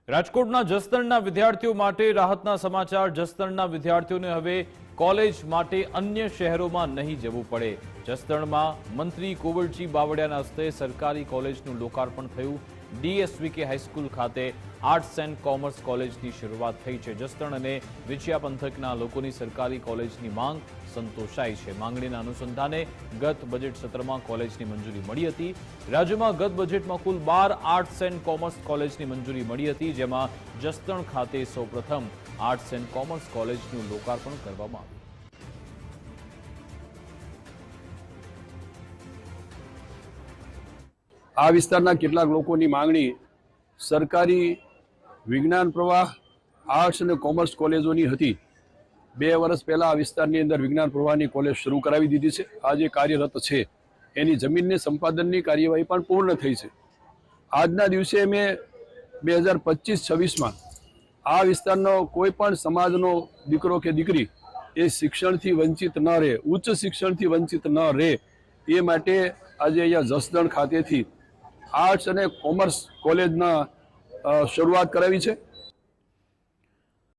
રાજકોટના જસદણના વિદ્યાર્થીઓ માટે રાહતના સમાચાર। જસદણના વિદ્યાર્થીઓને હવે કોલેજ માટે અન્ય શહેરોમાં નહીં જવું પડે। જસદણમાં મંત્રી કુંવરજી બાવળિયાના હસ્તે સરકારી કોલેજનું લોકાર્પણ થયું। ડીએસવીકે હાઈસ્કૂલ ખાતે આર્ટ્સ એન્ડ કોમર્સ કોલેજની શરૂઆત થઈ છે। જસદણ અને વિછિયા પંથકના લોકોની સરકારી કોલેજની માંગ સંતોષાઈ છે। માંગણીના અનુસંધાને ગત બજેટ સત્રમાં કોલેજની મંજૂરી મળી હતી। રાજ્યમાં ગત બજેટમાં કુલ 12 આર્ટ્સ એન્ડ કોમર્સ કોલેજની મંજૂરી મળી હતી, જેમાં જસદણ ખાતે સૌપ્રથમ આર્ટ્સ એન્ડ કોમર્સ કોલેજનું લોકાર્પણ કરવામાં આવ્યું। આ વિસ્તારના કેટલાક લોકોની માંગણી સરકારી વિજ્ઞાન પ્રવાહ આર્ટ્સ અને કોમર્સ કોલેજોની હતી। 2 વર્ષ પહેલા આ વિસ્તારની અંદર વિજ્ઞાન પ્રવાહની કોલેજ શરૂ કરાવી દીધી છે। આજે કાર્યરત છે, એની જમીનને સંપાદનની કાર્યવાહી પણ પૂર્ણ થઈ છે। આજના દિવસે મેં 2025-26માં આ વિસ્તારનો કોઈ પણ સમાજનો દીકરો કે દીકરી એ શિક્ષણથી વંચિત ન રહે, ઉચ્ચ શિક્ષણથી વંચિત ન રહે, એ માટે આજે અહીંયા જસદણ ખાતેથી આર્ટ્સ અને કોમર્સ કોલેજના શરૂઆત કરાવી છે।